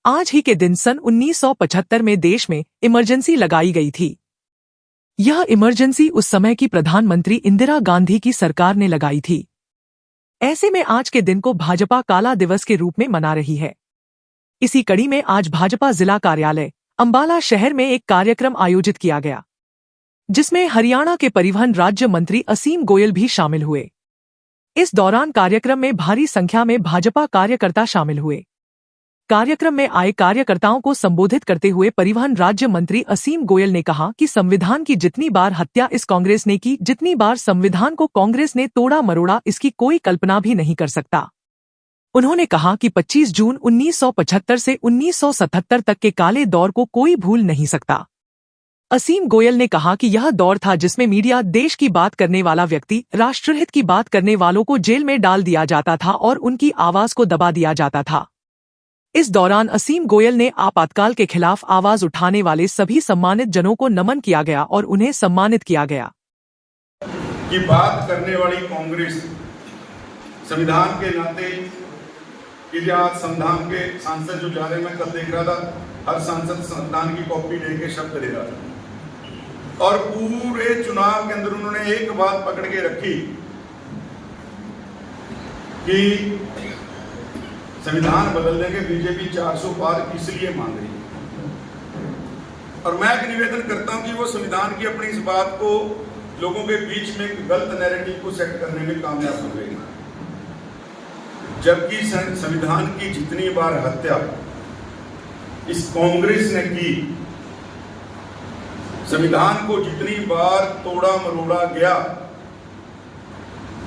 आज ही के दिन सन 1975 में देश में इमरजेंसी लगाई गई थी। यह इमरजेंसी उस समय की प्रधानमंत्री इंदिरा गांधी की सरकार ने लगाई थी। ऐसे में आज के दिन को भाजपा काला दिवस के रूप में मना रही है। इसी कड़ी में आज भाजपा जिला कार्यालय अंबाला शहर में एक कार्यक्रम आयोजित किया गया, जिसमें हरियाणा के परिवहन राज्य मंत्री असीम गोयल भी शामिल हुए। इस दौरान कार्यक्रम में भारी संख्या में भाजपा कार्यकर्ता शामिल हुए। कार्यक्रम में आए कार्यकर्ताओं को संबोधित करते हुए परिवहन राज्य मंत्री असीम गोयल ने कहा कि संविधान की जितनी बार हत्या इस कांग्रेस ने की, जितनी बार संविधान को कांग्रेस ने तोड़ा मरोड़ा, इसकी कोई कल्पना भी नहीं कर सकता। उन्होंने कहा कि 25 जून 1975 से 1977 तक के काले दौर को कोई भूल नहीं सकता। असीम गोयल ने कहा कि यह दौर था जिसमें मीडिया, देश की बात करने वाला व्यक्ति, राष्ट्रहित की बात करने वालों को जेल में डाल दिया जाता था और उनकी आवाज को दबा दिया जाता था। इस दौरान असीम गोयल ने आपातकाल के खिलाफ आवाज उठाने वाले सभी सम्मानित जनों को नमन किया गया और उन्हें सम्मानित किया गया। कि बात करने वाली कांग्रेस संविधान के नाते कि आज संविधान के सांसद जो जा रहे, मैं कल देख रहा था, हर सांसद संविधान की कॉपी लेके शब्द ले रहा था और पूरे चुनाव के अंदर उन्होंने एक बात पकड़ के रखी कि संविधान बदल देंगे, बीजेपी 400 पार इसलिए मांग रही है। और मैं एक निवेदन करता हूं कि वो संविधान की अपनी इस बात को लोगों के बीच में गलत नैरेटिव को सेट करने में कामयाब हो गई, जबकि संविधान की जितनी बार हत्या इस कांग्रेस ने की, संविधान को जितनी बार तोड़ा मरोड़ा गया,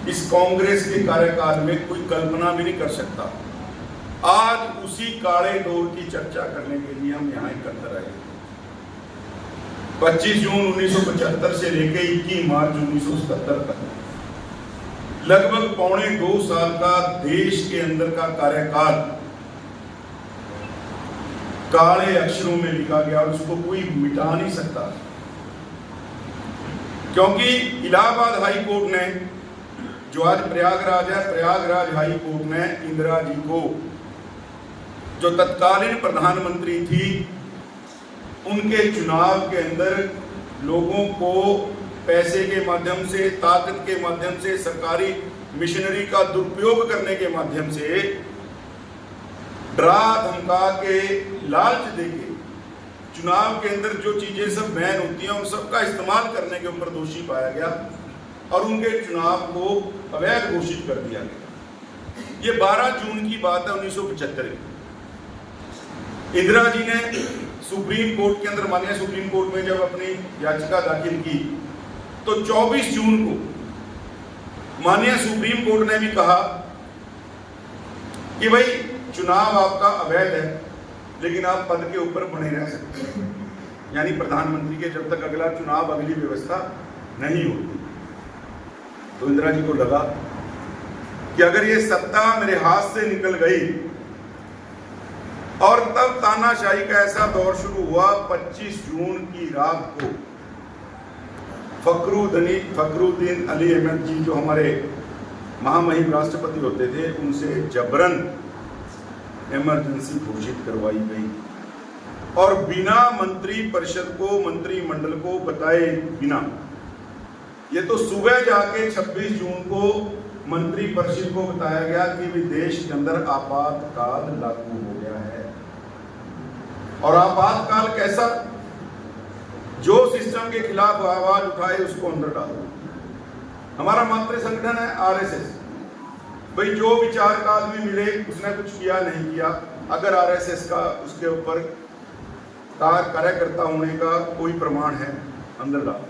इस कांग्रेस के कार्यकाल में कोई कल्पना भी नहीं कर सकता। आज उसी काले दौर की चर्चा करने के लिए हम यहां एकत्र रहे। 25 जून 1975 से लेकर 21 मार्च 1977 तक लगभग 1.25 साल का देश के अंदर का कार्यकाल काले अक्षरों में लिखा गया और उसको कोई मिटा नहीं सकता, क्योंकि इलाहाबाद हाई कोर्ट ने, जो आज प्रयागराज है, प्रयागराज हाई कोर्ट ने इंदिरा जी को, जो तत्कालीन प्रधानमंत्री थी, उनके चुनाव के अंदर लोगों को पैसे के माध्यम से, ताकत के माध्यम से, सरकारी मिशनरी का दुरुपयोग करने के माध्यम से, डरा धमका के, लालच देके चुनाव के अंदर जो चीजें सब बैन होती हैं उन सबका इस्तेमाल करने के ऊपर दोषी पाया गया और उनके चुनाव को अवैध घोषित कर दिया गया। ये 12 जून की बात है 1975। इंदिरा जी ने सुप्रीम कोर्ट के अंदर, माननीय सुप्रीम कोर्ट में जब अपनी याचिका दाखिल की तो 24 जून को माननीय सुप्रीम कोर्ट ने भी कहा कि भाई चुनाव आपका अवैध है, लेकिन आप पद के ऊपर बने रह सकते हैं, यानी प्रधानमंत्री के जब तक अगला चुनाव, अगली व्यवस्था नहीं होती। तो इंदिरा जी को लगा कि अगर ये सत्ता मेरे हाथ से निकल गई, और तब तानाशाही का ऐसा दौर शुरू हुआ। 25 जून की रात को फखरुद्दीन अली अहमद जी, जो हमारे महामहिम राष्ट्रपति होते थे, उनसे जबरन इमरजेंसी घोषित करवाई गई और बिना मंत्री परिषद को, मंत्रिमंडल को बताए बिना, ये तो सुबह जाके 26 जून को मंत्री परिषद को बताया गया कि देश के अंदर आपातकाल लागू हो गया है। और आपातकाल कैसा? जो सिस्टम के खिलाफ आवाज उठाए उसको अंदर डालो। हमारा मातृ संगठन है आरएसएस। भाई जो विचार का आदमी मिले, उसने कुछ किया नहीं किया, अगर आरएसएस का उसके ऊपर कार्यकर्ता होने का कोई प्रमाण है, अंदर डालो।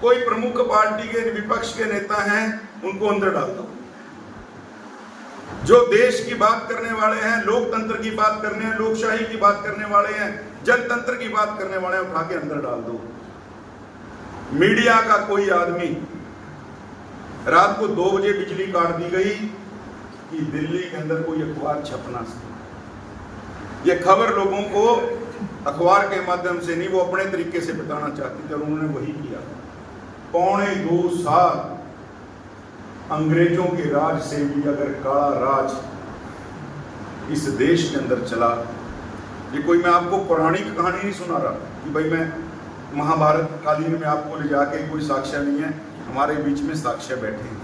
कोई प्रमुख पार्टी के, विपक्ष के नेता हैं, उनको अंदर डाल दो। जो देश की बात करने वाले हैं, लोकतंत्र की बात करने हैं, लोकशाही की बात करने वाले हैं, जनतंत्र की बात करने वाले हैं, उठा के अंदर डाल दो। मीडिया का कोई आदमी, रात को 2 बजे बिजली काट दी गई कि दिल्ली के अंदर कोई अखबार छपना सकता। ये खबर लोगों को अखबार के माध्यम से नहीं, वो अपने तरीके से बताना चाहती थी और उन्होंने वही किया। 2.25 साल अंग्रेजों के राज से भी अगर काला राज इस देश के अंदर चला। ये कोई मैं आपको पौराणिक कहानी नहीं सुना रहा कि भाई मैं महाभारत कालीन में आपको ले जाके, कोई साक्ष्य नहीं है, हमारे बीच में साक्ष्य बैठे हैं।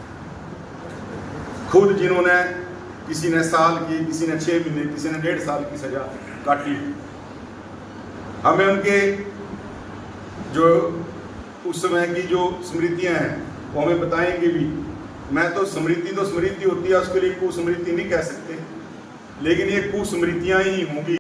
खुद जिन्होंने, किसी ने साल की, किसी ने 6 महीने, किसी ने 1.5 साल की सजा काटी, हमें उनके जो उस समय की जो स्मृतियां हैं वो हमें बताएंगे भी। मैं तो स्मृति होती है, उसके लिए कुस्मृति नहीं कह सकते, लेकिन ये कुस्मृतियां ही होंगी